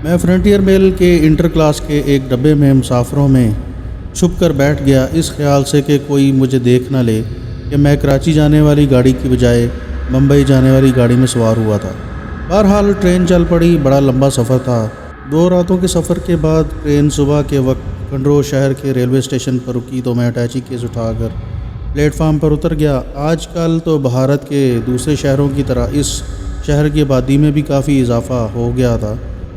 میں فرنٹیئر میل کے inter class کے ایک ڈبے میں مسافروں میں چھپ کر بیٹھ گیا، اس خیال سے کہ کوئی مجھے دیکھ نہ لے کہ میں کراچی جانے والی گاڑی کی بجائے ممبئی جانے والی گاڑی میں سوار ہوا تھا۔ بہرحال ٹرین چل پڑی۔ بڑا لمبا سفر تھا۔ 2 راتوں کے سفر کے بعد ٹرین صبح کے وقت کھنڈرو شہر کے ریلوے اسٹیشن پر رکی تو میں اٹیچی کیس اٹھا کر پلیٹ فارم پر اتر گیا۔ آج کل تو بھارت کے دوسرے شہروں کی طرح اس شہر کی آبادی میں بھی کافی اضافہ ہو گیا تھا۔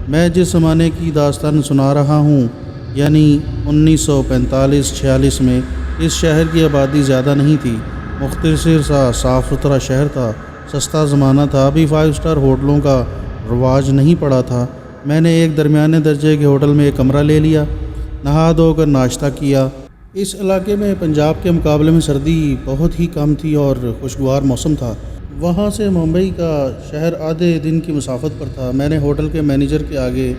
میں جس زمانے کی داستان سنا رہا ہوں، یعنی 1945-46 میں اس شہر کی آبادی زیادہ نہیں تھی۔ مختصر سا صاف ستھرا شہر تھا، سستا زمانہ تھا، ابھی 5 اسٹار ہوٹلوں کا رواج نہیں پڑا تھا۔ میں نے ایک درمیانے درجے کے ہوٹل میں ایک کمرہ لے لیا، نہا دھو کر ناشتہ کیا۔ اس علاقے میں پنجاب کے مقابلے میں سردی بہت ہی کم تھی اور خوشگوار موسم تھا۔ وہاں سے ممبئی کا شہر آدھے دن کی مسافت پر تھا۔ میں نے ہوٹل کے مینیجر کے آگے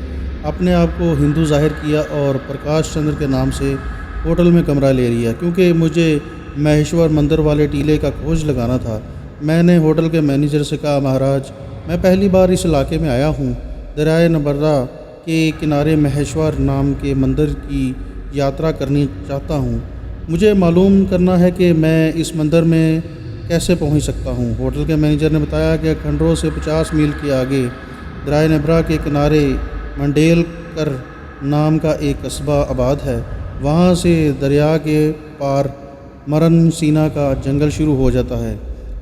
اپنے آپ کو ہندو ظاہر کیا اور پرکاش چندر کے نام سے ہوٹل میں کمرہ لے لیا، کیونکہ مجھے مہیشور مندر والے ٹیلے کا کھوج لگانا تھا۔ میں نے ہوٹل کے مینیجر سے کہا، مہاراج، میں پہلی بار اس علاقے میں آیا ہوں، دریائے نرمدا کے کنارے مہیشور نام کے مندر کی یاترا کرنی چاہتا ہوں۔ مجھے معلوم کرنا ہے کہ میں اس مندر میں کیسے پہنچ سکتا ہوں۔ ہوٹل کے مینیجر نے بتایا کہ کھنڈرو سے 50 میل کے آگے دریائے نرمدا کے کنارے منڈیل کر نام کا ایک قصبہ آباد ہے۔ وہاں سے دریا کے پار مرن سینا کا جنگل شروع ہو جاتا ہے۔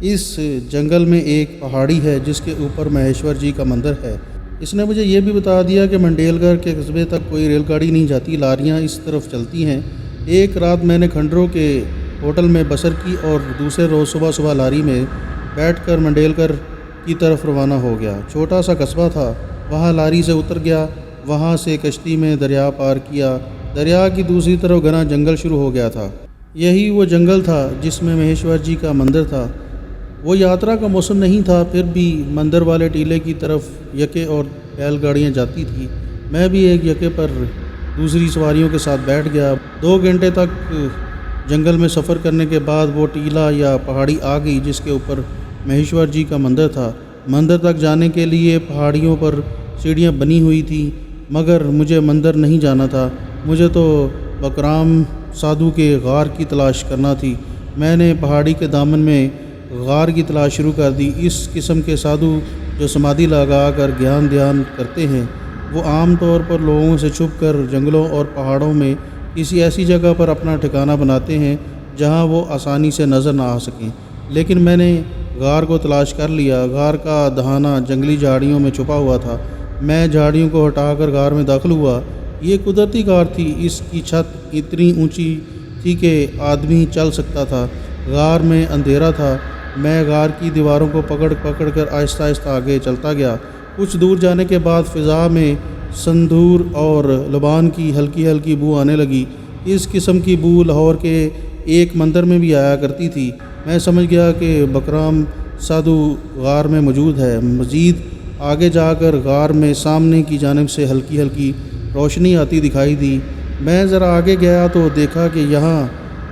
اس جنگل میں ایک پہاڑی ہے جس کے اوپر مہیشور جی کا مندر ہے۔ اس نے مجھے یہ بھی بتا دیا کہ منڈیل گڑھ کے قصبے تک کوئی ریل گاڑی نہیں جاتی، لاریاں اس طرف چلتی ہیں۔ ایک رات میں نے کھنڈرو کے ہوٹل میں بسر کی اور دوسرے روز صبح لاری میں بیٹھ کر منڈیل گڑھ کی طرف روانہ ہو گیا۔ چھوٹا سا قصبہ تھا، وہاں لاری سے اتر گیا، وہاں سے کشتی میں دریا پار کیا۔ دریا کی دوسری طرف گھنا جنگل شروع ہو گیا تھا۔ یہی وہ جنگل تھا جس میں مہیشور جی کا مندر تھا۔ وہ یاترا کا موسم نہیں تھا، پھر بھی مندر والے ٹیلے کی طرف یکے اور بیل گاڑیاں جاتی تھیں۔ میں بھی ایک یکے پر دوسری سواریوں کے ساتھ بیٹھ گیا۔ 2 گھنٹے تک جنگل میں سفر کرنے کے بعد وہ ٹیلا یا پہاڑی آ گئی جس کے اوپر مہیشور جی کا مندر تھا۔ مندر تک جانے کے لیے پہاڑیوں پر سیڑھیاں بنی ہوئی تھیں، مگر مجھے مندر نہیں جانا تھا، مجھے تو بکرام سادھو کے غار کی تلاش کرنا تھی۔ میں نے پہاڑی کے دامن میں غار کی تلاش شروع کر دی۔ اس قسم کے سادھو جو سمادھی لگا کر دھیان کرتے ہیں، وہ عام طور پر لوگوں سے چھپ کر جنگلوں اور پہاڑوں میں کسی ایسی جگہ پر اپنا ٹھکانہ بناتے ہیں جہاں وہ آسانی سے نظر نہ آ سکیں۔ لیکن میں نے غار کو تلاش کر لیا۔ غار کا دہانہ جنگلی جھاڑیوں میں چھپا ہوا تھا۔ میں جھاڑیوں کو ہٹا کر غار میں داخل ہوا۔ یہ قدرتی غار تھی، اس کی چھت اتنی اونچی تھی کہ آدمی چل سکتا تھا۔ غار میں اندھیرا تھا۔ میں غار کی دیواروں کو پکڑ کر آہستہ آگے چلتا گیا۔ کچھ دور جانے کے بعد فضا میں سندور اور لبان کی ہلکی بو آنے لگی۔ اس قسم کی بو لاہور کے ایک مندر میں بھی آیا کرتی تھی۔ میں سمجھ گیا کہ بکرام سادھو غار میں موجود ہے۔ مزید آگے جا کر غار میں سامنے کی جانب سے ہلکی روشنی آتی دکھائی دی۔ میں ذرا آگے گیا تو دیکھا کہ یہاں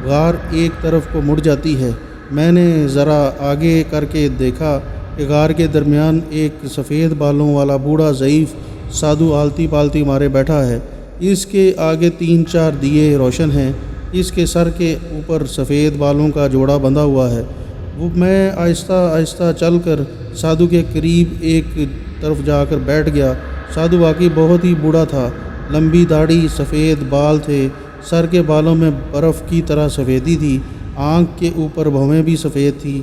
غار ایک طرف کو مڑ جاتی ہے۔ میں نے ذرا آگے کر کے دیکھا کہ غار کے درمیان ایک سفید بالوں والا بوڑھا ضعیف سادھو آلتی پالتی مارے بیٹھا ہے۔ اس کے آگے 3-4 دیے روشن ہیں۔ اس کے سر کے اوپر سفید بالوں کا جوڑا بندھا ہوا ہے۔ میں آہستہ چل کر سادھو کے قریب ایک طرف جا کر بیٹھ گیا۔ سادھو واقعی بہت ہی بوڑھا تھا۔ لمبی داڑھی، سفید بال تھے، سر کے بالوں میں برف کی طرح سفیدی تھی، آنکھ کے اوپر بھویں بھی سفید تھی۔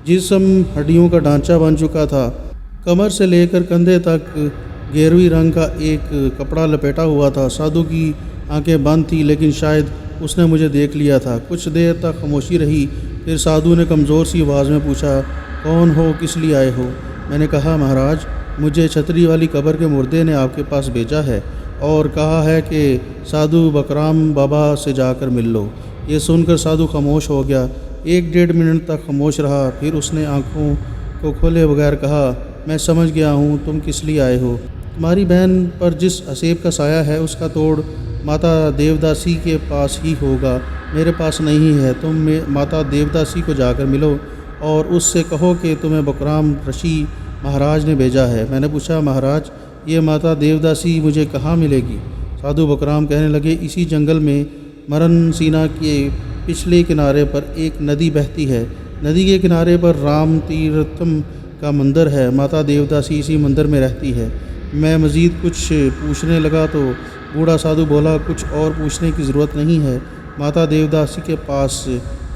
جسم ہڈیوں کا ڈھانچہ بن چکا تھا۔ کمر سے لے کر کندھے تک گیروی رنگ کا ایک کپڑا لپیٹا ہوا تھا۔ سادھو کی آنکھیں بند تھیں، لیکن شاید اس نے مجھے دیکھ لیا تھا۔ کچھ دیر تک خاموشی رہی، پھر سادھو نے کمزور سی آواز میں پوچھا، کون ہو، کس لیے آئے ہو؟ میں نے کہا، مہاراج، مجھے چھتری والی قبر کے مردے نے آپ کے پاس بھیجا ہے اور کہا ہے کہ سادھو بکرام بابا سے جا کر مل لو۔ یہ سن کر سادھو خاموش ہو گیا۔ 1-1.5 منٹ تک خاموش رہا، پھر اس نے آنکھوں کو کھولے بغیر کہا، میں سمجھ گیا ہوں تم کس لیے آئے ہو۔ تمہاری بہن پر جس حسیب کا سایہ ہے اس کا توڑ ماتا دیوداسی کے پاس ہی ہوگا، میرے پاس نہیں ہے۔ تم ماتا دیوداسی کو جا کر ملو اور اس سے کہو کہ تمہیں بکرام رشی مہاراج نے بھیجا ہے۔ میں نے پوچھا، مہاراج یہ ماتا دیوداسی مجھے کہاں ملے گی؟ سادھو بکرام کہنے لگے، اسی جنگل میں مرن سینا کے پچھلے کنارے پر ایک ندی بہتی ہے۔ ندی کے کنارے پر رام تیرتھم کا مندر ہے۔ ماتا دیوداسی اسی مندر میں رہتی ہے۔ میں مزید کچھ پوچھنے لگا تو بوڑھا سادھو بولا، کچھ اور پوچھنے کی ضرورت نہیں ہے، ماتا دیوداسی کے پاس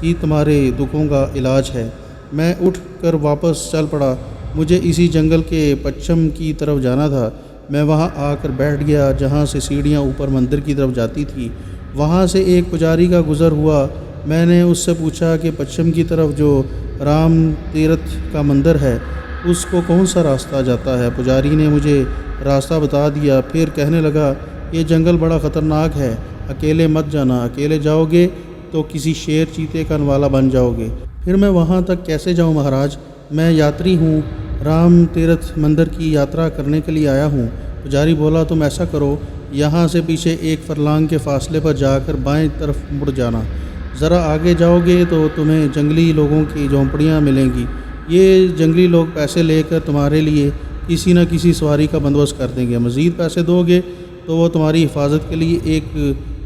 ہی تمہارے دکھوں کا علاج ہے۔ میں اٹھ کر واپس چل پڑا۔ مجھے اسی جنگل کے پچھم کی طرف جانا تھا۔ میں وہاں آ کر بیٹھ گیا جہاں سے سیڑھیاں اوپر مندر کی طرف جاتی تھیں۔ وہاں سے ایک پجاری کا گزر ہوا۔ میں نے اس سے پوچھا کہ پچھم کی طرف جو رام تیرتھ کا مندر ہے اس کو کون سا راستہ جاتا ہے؟ پجاری نے مجھے راستہ بتا دیا، پھر کہنے لگا، یہ جنگل بڑا خطرناک ہے، اکیلے مت جانا، اکیلے جاؤ گے تو کسی شیر چیتے کا نوالا بن جاؤ گے۔ پھر میں وہاں تک کیسے جاؤں مہاراج؟ میں یاتری ہوں، رام تیرتھ مندر کی یاترا کرنے کے لیے آیا ہوں۔ پجاری بولا، تم ایسا کرو، یہاں سے پیچھے ایک فرلانگ کے فاصلے پر جا کر بائیں طرف مڑ جانا۔ ذرا آگے جاؤ گے تو تمہیں جنگلی لوگوں کی جھونپڑیاں ملیں گی۔ یہ جنگلی لوگ پیسے لے کر تمہارے لیے کسی نہ کسی سواری کا بندوبست کر دیں گے۔ مزید پیسے دو گے تو وہ تمہاری حفاظت کے لیے ایک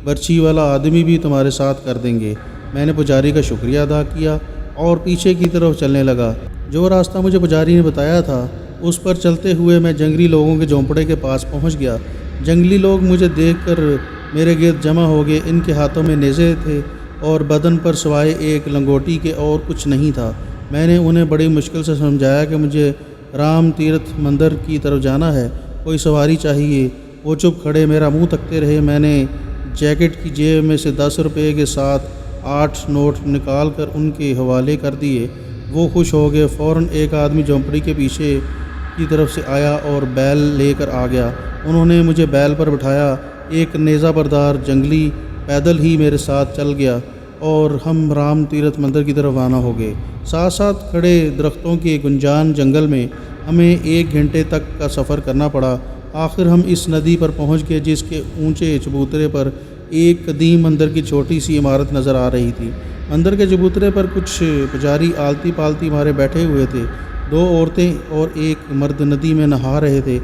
برچھی والا آدمی بھی تمہارے ساتھ کر دیں گے۔ میں نے پجاری کا شکریہ ادا کیا اور پیچھے کی طرف چلنے لگا۔ جو راستہ مجھے پجاری نے بتایا تھا اس پر چلتے ہوئے میں جنگلی لوگوں کے جھونپڑے کے پاس پہنچ گیا۔ جنگلی لوگ مجھے دیکھ کر میرے گرد جمع ہو گئے۔ ان کے ہاتھوں میں نیزے تھے اور بدن پر سوائے ایک لنگوٹی کے اور کچھ نہیں تھا۔ میں نے انہیں بڑی مشکل سے سمجھایا کہ مجھے رام تیرتھ مندر کی طرف جانا ہے، کوئی سواری چاہیے۔ وہ چپ کھڑے میرا منہ تکتے رہے۔ میں نے جیکٹ کی جیب میں سے 10 روپے کے ساتھ 8 نوٹ نکال کر ان کے حوالے کر دیے۔ وہ خوش ہو گئے۔ فوراً ایک آدمی جھونپڑی کے پیچھے کی طرف سے آیا اور بیل لے کر آ گیا۔ انہوں نے مجھے بیل پر بٹھایا۔ ایک نیزہ بردار جنگلی پیدل ہی میرے ساتھ چل گیا اور ہم رام تیرتھ مندر کی طرف روانہ ہو گئے۔ ساتھ ساتھ کھڑے درختوں کے گنجان جنگل میں ہمیں 1 گھنٹے تک کا سفر کرنا پڑا۔ آخر ہم اس ندی پر پہنچ گئے جس کے اونچے چبوترے پر ایک قدیم مندر کی چھوٹی سی عمارت نظر آ رہی تھی۔ مندر کے چبوترے پر کچھ پجاری آلتی پالتی مارے بیٹھے ہوئے تھے۔ 2 عورتیں اور ایک مرد ندی میں نہا رہے تھے۔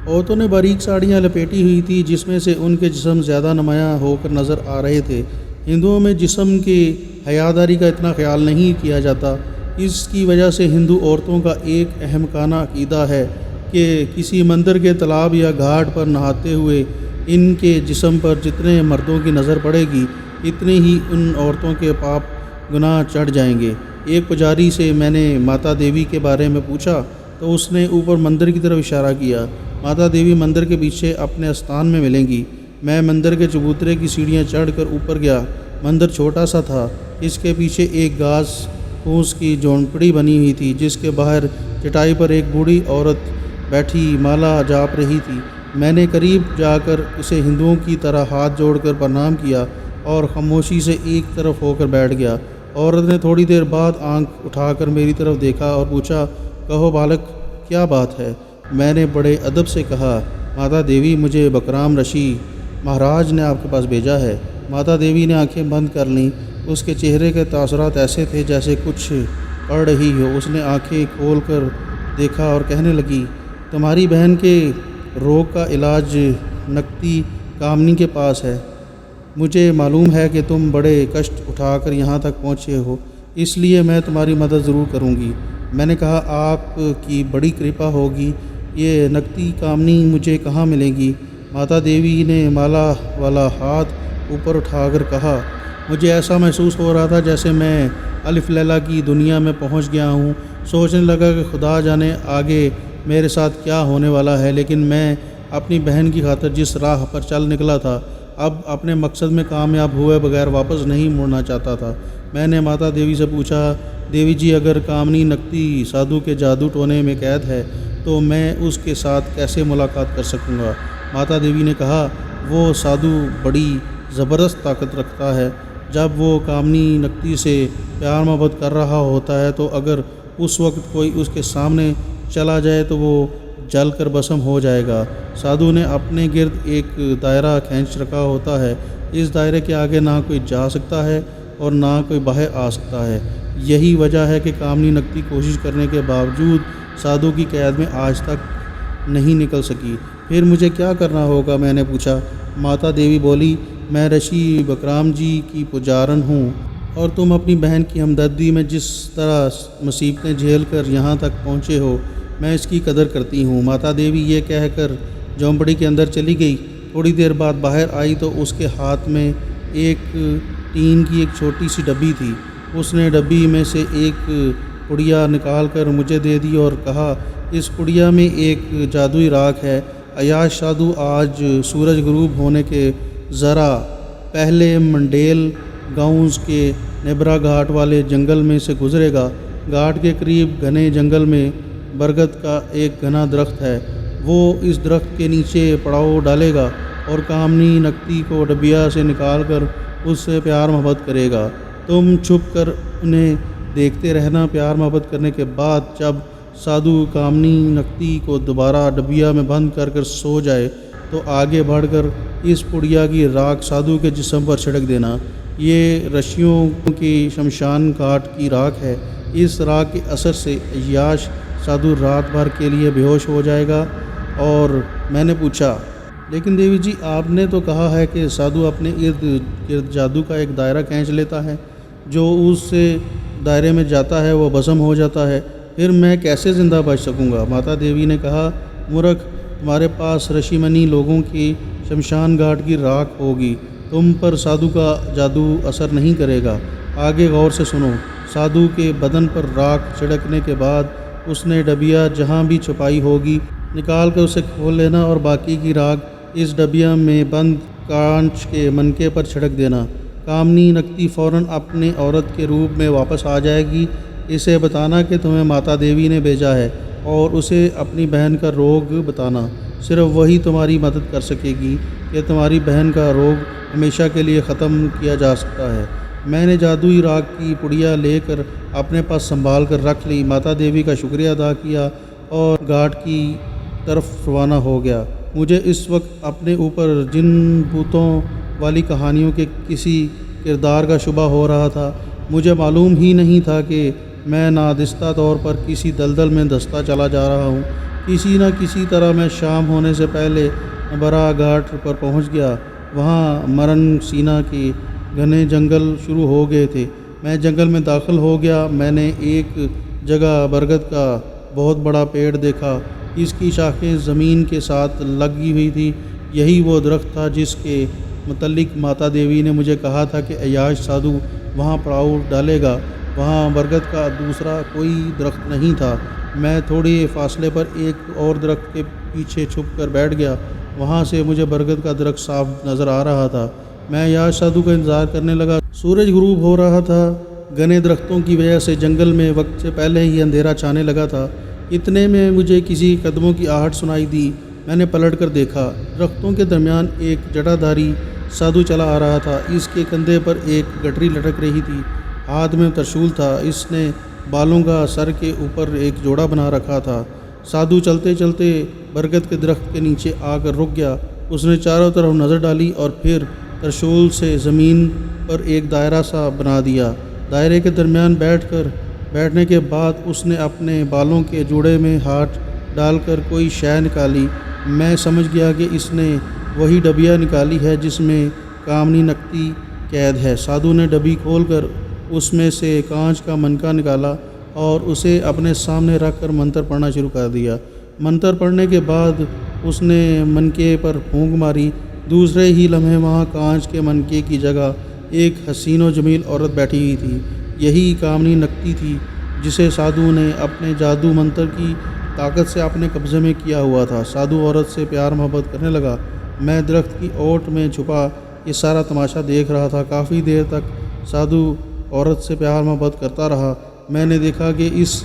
عورتوں نے باریک ساڑیاں لپیٹی ہوئی تھی جس میں سے ان کے جسم زیادہ نمایاں ہو کر نظر آ رہے تھے۔ ہندوؤں میں جسم کی حیاداری کا اتنا خیال نہیں کیا جاتا۔ اس کی وجہ سے ہندو عورتوں کا ایک احمقانہ عقیدہ ہے کہ کسی مندر کے تالاب یا گھاٹ پر نہاتے ہوئے ان کے جسم پر جتنے مردوں کی نظر پڑے گی اتنے ہی ان عورتوں کے پاپ گناہ چڑھ جائیں گے۔ ایک پجاری سے میں نے ماتا دیوی کے بارے میں پوچھا تو اس نے اوپر مندر کی طرف اشارہ کیا۔ ماتا دیوی مندر کے پیچھے اپنے استان میں ملیں گی۔ میں مندر کے چبوترے کی سیڑھیاں چڑھ کر اوپر گیا۔ مندر چھوٹا سا تھا۔ اس کے پیچھے ایک گھاس پھوس کی جھونپڑی بنی ہوئی تھی جس کے باہر چٹائی پر ایک بوڑھی عورت بیٹھی مالا جاپ رہی تھی۔ میں نے قریب جا کر اسے ہندوؤں کی طرح ہاتھ جوڑ کر پرنام کیا اور خاموشی سے ایک طرف ہو کر بیٹھ گیا۔ عورت نے تھوڑی دیر بعد آنکھ اٹھا کر میری طرف دیکھا اور پوچھا، کہو بالک، کیا بات ہے؟ میں نے بڑے ادب سے کہا، ماتا دیوی، مجھے بکرام رشی مہاراج نے آپ کے پاس بھیجا ہے۔ ماتا دیوی نے آنکھیں بند کر لیں۔ اس کے چہرے کے تاثرات ایسے تھے جیسے کچھ پڑھ رہی ہو۔ اس نے آنکھیں کھول کر دیکھا اور کہنے لگی، تمہاری بہن کے روگ کا علاج نکتی کامنی کے پاس ہے۔ مجھے معلوم ہے کہ تم بڑے کشٹ اٹھا کر یہاں تک پہنچے ہو، اس لیے میں تمہاری مدد ضرور کروں گی۔ میں نے کہا، آپ کی بڑی کرپا ہوگی، یہ نکتی کامنی مجھے کہاں ملے گی؟ ماتا دیوی نے مالا والا ہاتھ اوپر اٹھا کر کہا، مجھے ایسا محسوس ہو رہا تھا جیسے میں الف لیلا کی دنیا میں پہنچ گیا ہوں۔ سوچنے لگا کہ خدا جانے آگے میرے ساتھ کیا ہونے والا ہے، لیکن میں اپنی بہن کی خاطر جس راہ پر چل نکلا تھا اب اپنے مقصد میں کامیاب ہوئے بغیر واپس نہیں مڑنا چاہتا تھا۔ میں نے ماتا دیوی سے پوچھا، دیوی جی، اگر کامنی نکتی سادھو کے جادو ٹونے میں قید ہے تو میں اس کے ساتھ کیسے ملاقات کر سکوں گا؟ ماتا دیوی نے کہا، وہ سادھو بڑی زبردست طاقت رکھتا ہے۔ جب وہ کامنی نکتی سے پیار محبت کر رہا ہوتا ہے تو اگر اس وقت کوئی اس کے سامنے چلا جائے تو وہ جل کر بھسم ہو جائے گا۔ سادھو نے اپنے گرد ایک دائرہ کھینچ رکھا ہوتا ہے۔ اس دائرے کے آگے نہ کوئی جا سکتا ہے اور نہ کوئی باہر آ سکتا ہے۔ یہی وجہ ہے کہ کامنی نکتی کوشش کرنے کے باوجود سادھو کی قید میں آج تک نہیں نکل سکی۔ پھر مجھے کیا کرنا ہوگا؟ میں نے پوچھا۔ ماتا دیوی بولی، میں رشی بکرام جی کی پجارن ہوں، اور تم اپنی بہن کی ہمدردی میں جس طرح مصیبتیں جھیل کر یہاں تک پہنچے ہو، میں اس کی قدر کرتی ہوں۔ ماتا دیوی یہ کہہ کر جھونپڑی کے اندر چلی گئی۔ تھوڑی دیر بعد باہر آئی تو اس کے ہاتھ میں ایک ٹین کی ایک چھوٹی سی ڈبی تھی۔ اس نے ڈبی میں سے ایک پڑیا نکال کر مجھے دے دی اور کہا، اس پڑیا میں ایک جادوئی راکھ ہے۔ عیاش سادھو آج سورج غروب ہونے کے ذرا پہلے منڈیل گاؤں کے نیبرا گھاٹ والے جنگل میں سے گزرے گا۔ گھاٹ کے قریب گھنے جنگل میں برگد کا ایک گھنا درخت ہے۔ وہ اس درخت کے نیچے پڑاؤ ڈالے گا اور کامنی نکتی کو ڈبیا سے نکال کر اس سے پیار محبت کرے گا۔ تم چھپ کر انہیں دیکھتے رہنا۔ پیار محبت کرنے کے بعد جب سادھو کامنی نکتی کو دوبارہ ڈبیا میں بند کر سو جائے تو آگے بڑھ کر اس پڑیا کی راکھ سادھو کے جسم پر چھڑک دینا۔ یہ رشیوں کی شمشان گھاٹ کی راکھ ہے۔ اس راکھ کے اثر سے عیاش سادھو رات بھر کے لیے بے ہوش ہو جائے گا۔ اور میں نے پوچھا، لیکن دیوی جی، آپ نے تو کہا ہے کہ سادھو اپنے ارد گرد جادو کا ایک دائرہ کھینچ لیتا ہے، جو اس سے دائرے میں جاتا ہے وہ بھسم ہو جاتا ہے، پھر میں کیسے زندہ بچ سکوں گا؟ ماتا دیوی نے کہا، مورکھ، تمہارے پاس رشی منی لوگوں کی شمشان گھاٹ کی راکھ ہوگی، تم پر سادھو کا جادو اثر نہیں کرے گا۔ آگے غور سے سنو۔ سادھو کے بدن پر راکھ چھڑکنے کے بعد اس نے ڈبیا جہاں بھی چھپائی ہوگی نکال کر اسے کھول لینا اور باقی کی راکھ اس ڈبیا میں بند کانچ کے منکے پر چھڑک دینا۔ کامنی نکتی فوراً اپنے عورت کے روپ میں واپس آ جائے گی۔ اسے بتانا کہ تمہیں ماتا دیوی نے بھیجا ہے اور اسے اپنی بہن کا روگ بتانا۔ صرف وہی تمہاری مدد کر سکے گی کہ تمہاری بہن کا روگ ہمیشہ کے لیے ختم کیا جا سکتا ہے۔ میں نے جادوئی راکھ کی پڑیا لے کر اپنے پاس سنبھال کر رکھ لی، ماتا دیوی کا شکریہ ادا کیا اور گھاٹ کی طرف روانہ ہو گیا۔ مجھے اس وقت اپنے اوپر جن بھوتوں والی کہانیوں کے کسی کردار کا شبہ ہو رہا تھا۔ مجھے معلوم ہی نہیں تھا کہ میں نادستہ طور پر کسی دلدل میں دھنستا چلا جا رہا ہوں۔ کسی نہ کسی طرح میں شام ہونے سے پہلے برا گھاٹ پر پہنچ گیا۔ وہاں مرن سینا کے گھنے جنگل شروع ہو گئے تھے۔ میں جنگل میں داخل ہو گیا۔ میں نے ایک جگہ برگد کا بہت بڑا پیڑ دیکھا۔ اس کی شاخیں زمین کے ساتھ لگی ہوئی تھی۔ یہی وہ درخت تھا جس کے متعلق ماتا دیوی نے مجھے کہا تھا کہ عیاش سادھو وہاں پڑاؤ ڈالے گا۔ وہاں برگد کا دوسرا کوئی درخت نہیں تھا۔ میں تھوڑے فاصلے پر ایک اور درخت کے پیچھے چھپ کر بیٹھ گیا۔ وہاں سے مجھے برگد کا درخت صاف نظر آ رہا تھا۔ میں عیاش سادھو کا انتظار کرنے لگا۔ سورج غروب ہو رہا تھا۔ گھنے درختوں کی وجہ سے جنگل میں وقت سے پہلے ہی اندھیرا چھانے لگا تھا۔ اتنے میں مجھے کسی قدموں کی آہٹ سنائی دی۔ میں نے پلٹ کر دیکھا۔ درختوں کے درمیان ایک جٹا دھاری سادھو چلا آ رہا تھا۔ اس کے کندھے پر ایک گٹری لٹک رہی تھی، ہاتھ میں ترشول تھا۔ اس نے بالوں کا سر کے اوپر ایک جوڑا بنا رکھا تھا۔ سادھو چلتے چلتے برگد کے درخت کے نیچے آ کر رک گیا۔ اس نے چاروں طرف نظر ڈالی اور پھر ترشول سے زمین پر ایک دائرہ سا بنا دیا۔ دائرے کے درمیان بیٹھنے کے بعد اس نے اپنے بالوں کے جوڑے میں ہاتھ ڈال کر کوئی شے نکالی۔ میں سمجھ گیا کہ اس نے وہی ڈبیا نکالی ہے جس میں کامنی نکتی قید ہے۔ سادھو نے ڈبی کھول کر اس میں سے کانچ کا منکا نکالا اور اسے اپنے سامنے رکھ کر منتر پڑھنا شروع کر دیا۔ منتر پڑھنے کے بعد اس نے منکے پر پھونک ماری۔ دوسرے ہی لمحے وہاں کانچ کے منکے کی جگہ ایک حسین و جمیل عورت بیٹھی ہوئی تھی۔ یہی کامنی نکتی تھی جسے سادھو نے اپنے جادو منتر کی طاقت سے اپنے قبضے میں کیا ہوا تھا۔ سادھو عورت سے پیار محبت کرنے لگا۔ میں درخت کی اوٹ میں چھپا یہ سارا تماشا دیکھ رہا تھا۔ کافی دیر تک سادھو عورت سے پیار محبت کرتا رہا۔ میں نے دیکھا کہ اس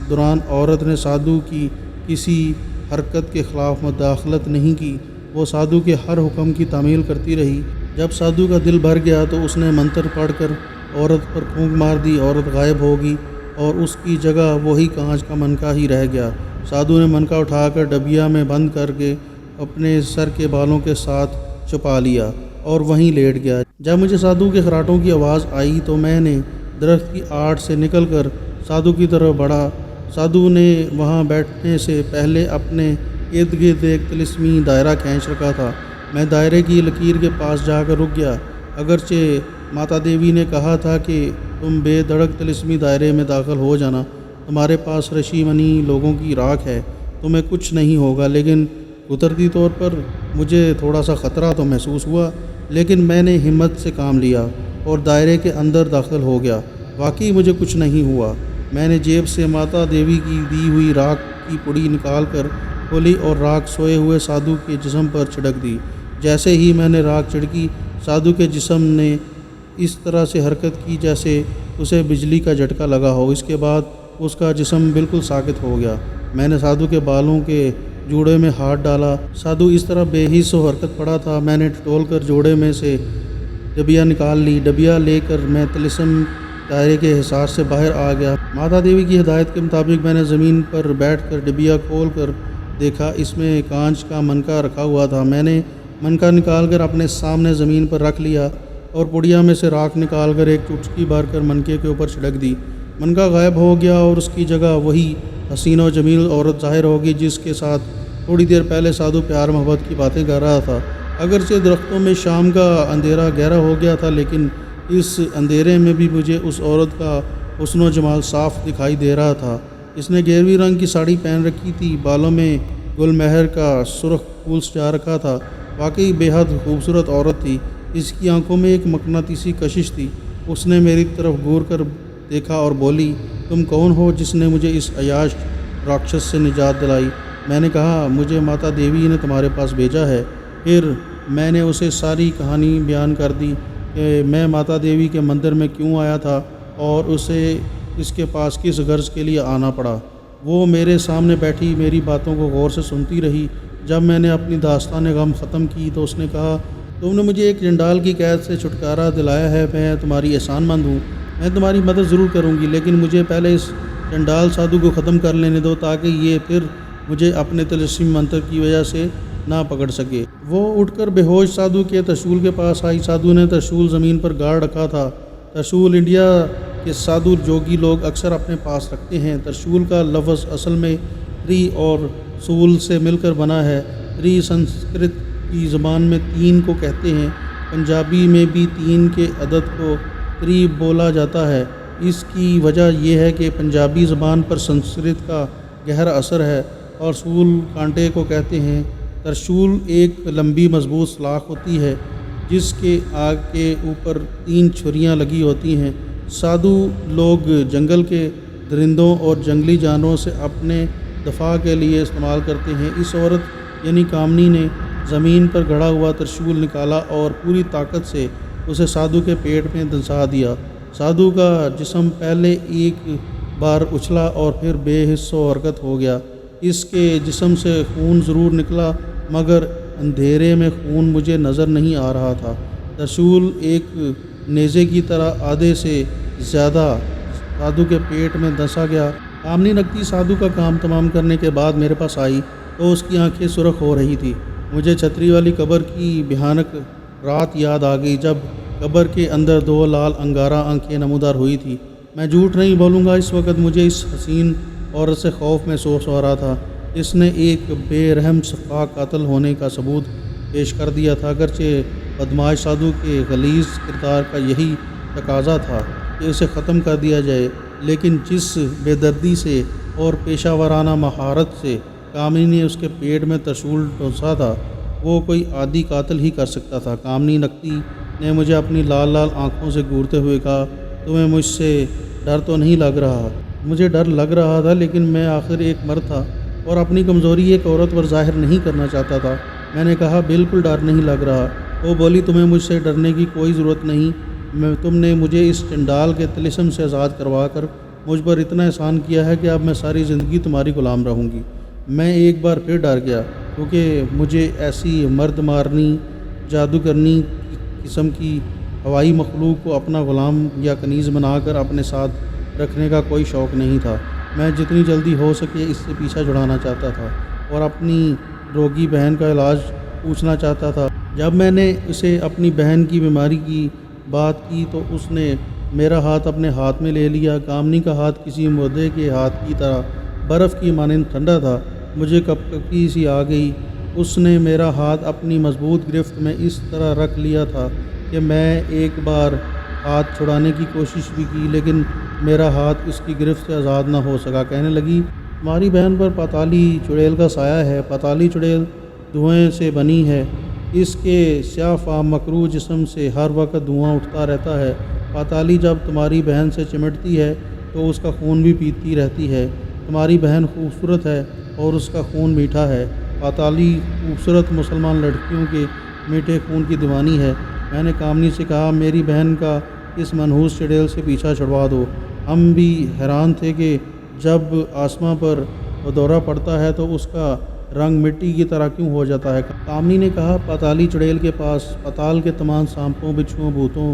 دوران عورت نے سادھو کی کسی حرکت کے خلاف مداخلت نہیں کی۔ وہ سادھو کے ہر حکم کی تعمیل کرتی رہی۔ جب سادھو کا دل بھر گیا تو اس نے منتر پڑھ کر عورت پر پھونک مار دی۔ عورت غائب ہو گئی اور اس کی جگہ وہی کانچ کا منکا ہی رہ گیا۔ سادھو نے منکا اٹھا کر ڈبیا میں بند کر کے اپنے سر کے بالوں کے ساتھ چھپا لیا اور وہیں لیٹ گیا۔ جب مجھے سادھو کے خراٹوں کی آواز آئی تو میں نے درخت کی آڑ سے نکل کر سادھو کی طرف بڑھا۔ سادھو نے وہاں بیٹھنے سے پہلے اپنے ارد گرد ایک طلسمی دائرہ کھینچ رکھا تھا۔ میں دائرے کی لکیر کے پاس جا کر رک گیا۔ اگرچہ ماتا دیوی نے کہا تھا کہ تم بے دھڑک طلسمی دائرے میں داخل ہو جانا، تمہارے پاس رشی منی لوگوں کی راکھ ہے، تمہیں کچھ نہیں ہوگا، لیکن قدرتی طور پر مجھے تھوڑا سا خطرہ تو محسوس ہوا، لیکن میں نے ہمت سے کام لیا اور دائرے کے اندر داخل ہو گیا۔ واقعی مجھے کچھ نہیں ہوا۔ میں نے جیب سے ماتا دیوی کی دی ہوئی راکھ کی پڑی نکال کر کھولی اور راکھ سوئے ہوئے سادھو کے جسم پر چھڑک دی۔ جیسے ہی میں نے راکھ چھڑکی، سادھو کے جسم نے اس طرح سے حرکت کی جیسے اسے بجلی کا جھٹکا لگا ہو۔ اس کے بعد اس کا جسم بالکل ساکت ہو گیا۔ میں نے سادھو کے بالوں کے جوڑے میں ہاتھ ڈالا۔ سادھو اس طرح بے حس و حرکت پڑا تھا۔ میں نے ٹٹول کر جوڑے میں سے ڈبیا نکال لی۔ ڈبیا لے کر میں طلسم دائرے کے حصار سے باہر آ گیا۔ ماتا دیوی کی ہدایت کے مطابق میں نے زمین پر بیٹھ کر ڈبیا کھول کر دیکھا۔ اس میں کانچ کا منکا رکھا ہوا تھا۔ میں نے منکا نکال کر اپنے سامنے زمین پر رکھ لیا اور پڑیا میں سے راکھ نکال کر ایک چٹکی بھر کر منکے کے اوپر چھڑک دی۔ منکا غائب ہو گیا اور اس کی جگہ وہی حسین و جمیل عورت ظاہر ہوگی جس کے ساتھ تھوڑی دیر پہلے سادھو پیار محبت کی باتیں کر رہا تھا۔ اگرچہ درختوں میں شام کا اندھیرا گہرا ہو گیا تھا، لیکن اس اندھیرے میں بھی مجھے اس عورت کا حسن و جمال صاف دکھائی دے رہا تھا۔ اس نے گیروی رنگ کی ساڑی پہن رکھی تھی، بالوں میں گل مہر کا سرخ پھول سجا رکھا تھا۔ واقعی بے حد خوبصورت عورت تھی۔ اس کی آنکھوں میں ایک مقناطیسی کشش تھی۔ اس نے میری طرف گور کر دیکھا اور بولی، تم کون ہو جس نے مجھے اس عیاش راکشس سے نجات دلائی؟ میں نے کہا، مجھے ماتا دیوی نے تمہارے پاس بھیجا ہے۔ پھر میں نے اسے ساری کہانی بیان کر دی کہ میں ماتا دیوی کے مندر میں کیوں آیا تھا اور اسے اس کے پاس کس غرض کے لیے آنا پڑا۔ وہ میرے سامنے بیٹھی میری باتوں کو غور سے سنتی رہی۔ جب میں نے اپنی داستان غم ختم کی تو اس نے کہا، تم نے مجھے ایک چنڈال کی قید سے چھٹکارا دلایا ہے، میں تمہاری احسان مند ہوں، میں تمہاری مدد ضرور کروں گی، لیکن مجھے پہلے اس چنڈال سادھو کو ختم کر لینے دو تاکہ یہ پھر مجھے اپنے طلسم منتر کی وجہ سے نہ پکڑ سکے۔ وہ اٹھ کر بے ہوش سادھو کے ترشول کے پاس آئی۔ سادھو نے ترشول زمین پر گاڑ رکھا تھا۔ ترشول انڈیا کے سادھو جوگی لوگ اکثر اپنے پاس رکھتے ہیں۔ ترشول کا لفظ اصل میں تری اور سول سے مل کر بنا ہے۔ تری سنسکرت کی زبان میں تین کو کہتے ہیں۔ پنجابی میں بھی تین کے عدد کو تری بولا جاتا ہے۔ اس کی وجہ یہ ہے کہ پنجابی زبان پر سنسکرت کا گہرا اثر ہے اور سول کانٹے کو کہتے ہیں۔ ترشول ایک لمبی مضبوط سلاخ ہوتی ہے جس کے آگ کے اوپر تین چھریاں لگی ہوتی ہیں۔ سادھو لوگ جنگل کے درندوں اور جنگلی جانوروں سے اپنے دفاع کے لیے استعمال کرتے ہیں۔ اس عورت یعنی کامنی نے زمین پر گڑا ہوا ترشول نکالا اور پوری طاقت سے اسے سادھو کے پیٹ میں دھنسا دیا۔ سادھو کا جسم پہلے ایک بار اچھلا اور پھر بے حس و حرکت ہو گیا۔ اس کے جسم سے خون ضرور نکلا مگر اندھیرے میں خون مجھے نظر نہیں آ رہا تھا۔ ترشول ایک نیزے کی طرح آدھے سے زیادہ سادھو کے پیٹ میں دھنسا گیا۔ کامنی نکتی سادھو کا کام تمام کرنے کے بعد میرے پاس آئی تو اس کی آنکھیں سرخ ہو رہی تھی۔ مجھے چھتری والی قبر کی بھیانک رات یاد آ گئی جب قبر کے اندر دو لال انگارہ آنکھیں نمودار ہوئی تھی۔ میں جھوٹ نہیں بولوں گا، اس وقت مجھے اس حسین عورت سے خوف محسوس ہو رہا تھا۔ اس نے ایک بے رحم سفاک قاتل ہونے کا ثبوت پیش کر دیا تھا۔ اگرچہ بدماش سادھو کے غلیظ کردار کا یہی تقاضا تھا کہ اسے ختم کر دیا جائے، لیکن جس بے دردی سے اور پیشہ ورانہ مہارت سے کامنی نے اس کے پیٹ میں ترشول ڈھونسا تھا وہ کوئی عادی قاتل ہی کر سکتا تھا۔ کامنی نکتی نے مجھے اپنی لال لال آنکھوں سے گورتے ہوئے کہا، تمہیں مجھ سے ڈر تو نہیں لگ رہا؟ مجھے ڈر لگ رہا تھا، لیکن میں آخر ایک مرد تھا اور اپنی کمزوری ایک عورت پر ظاہر نہیں کرنا چاہتا تھا۔ میں نے کہا، بالکل ڈر نہیں لگ رہا۔ وہ بولی، تمہیں مجھ سے ڈرنے کی کوئی ضرورت نہیں، تم نے مجھے اس چنڈال کے طلسم سے آزاد کروا کر مجھ پر اتنا احسان کیا ہے کہ اب میں ساری زندگی تمہاری غلام رہوں گی۔ میں ایک بار پھر ڈر گیا کیونکہ مجھے ایسی مرد مارنی جادوگرنی قسم کی ہوائی مخلوق کو اپنا غلام یا کنیز بنا کر اپنے ساتھ رکھنے کا کوئی شوق نہیں تھا۔ میں جتنی جلدی ہو سکے اس سے پیچھا چھڑانا چاہتا تھا اور اپنی روگی بہن کا علاج پوچھنا چاہتا تھا۔ جب میں نے اسے اپنی بہن کی بیماری کی بات کی تو اس نے میرا ہاتھ اپنے ہاتھ میں لے لیا۔ کامنی کا ہاتھ کسی مردے کے ہاتھ کی طرح برف کی مانند ٹھنڈا تھا۔ مجھے کپکپی سی آ گئی۔ اس نے میرا ہاتھ اپنی مضبوط گرفت میں اس طرح رکھ لیا تھا کہ میں ایک بار ہاتھ چھڑانے کی کوشش بھی کی، لیکن میرا ہاتھ اس کی گرفت سے آزاد نہ ہو سکا۔ کہنے لگی، تمہاری بہن پر پاتالی چڑیل کا سایہ ہے۔ پاتالی چڑیل دھوئیں سے بنی ہے، اس کے سیاہ فام مکروہ جسم سے ہر وقت دھواں اٹھتا رہتا ہے۔ پاتالی جب تمہاری بہن سے چمٹتی ہے تو اس کا خون بھی پیتی رہتی ہے۔ تمہاری بہن خوبصورت ہے اور اس کا خون میٹھا ہے۔ پاتالی خوبصورت مسلمان لڑکیوں کے میٹھے خون کی دیوانی ہے۔ میں نے کامنی سے کہا، میری بہن کا اس منحوس چڑیل سے پیچھا چھڑوا دو۔ ہم بھی حیران تھے کہ جب آسماں پر دورہ پڑتا ہے تو اس کا رنگ مٹی کی طرح کیوں ہو جاتا ہے۔ کامنی نے کہا، پاتالی چڑیل کے پاس پاتال کے تمام سانپوں، بچھوؤں، بھوتوں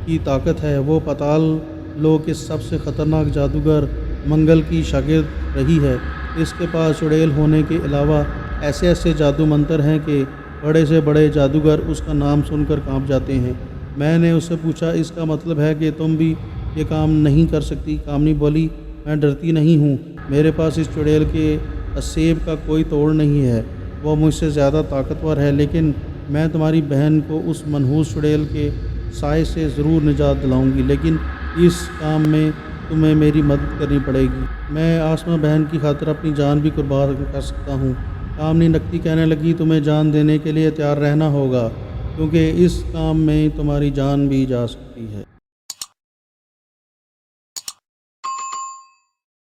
کی طاقت ہے۔ وہ پاتال لوک کے سب سے خطرناک جادوگر منگل کی شاگرد رہی ہے۔ اس کے پاس چڑیل ہونے کے علاوہ ایسے ایسے جادو منتر ہیں کہ بڑے سے بڑے جادوگر اس کا نام سن کر کانپ جاتے ہیں۔ میں نے اس سے پوچھا، اس کا مطلب ہے کہ تم بھی یہ کام نہیں کر سکتی؟ کامنی بولی، میں ڈرتی نہیں ہوں۔ میرے پاس اس چڑیل کے اسیب کا کوئی توڑ نہیں ہے۔ وہ مجھ سے زیادہ طاقتور ہے، لیکن میں تمہاری بہن کو اس منحوس چڑیل کے سائے سے ضرور نجات دلاؤں گی، لیکن اس کام میں تمہیں میری مدد کرنی پڑے گی۔ میں آسما بہن کی خاطر اپنی جان بھی قربان کر سکتا ہوں۔ کامنی نکتی کہنے لگی، تمہیں جان دینے کے لیے تیار رہنا ہوگا، کیونکہ اس کام میں تمہاری جان بھی جا سکتی ہے۔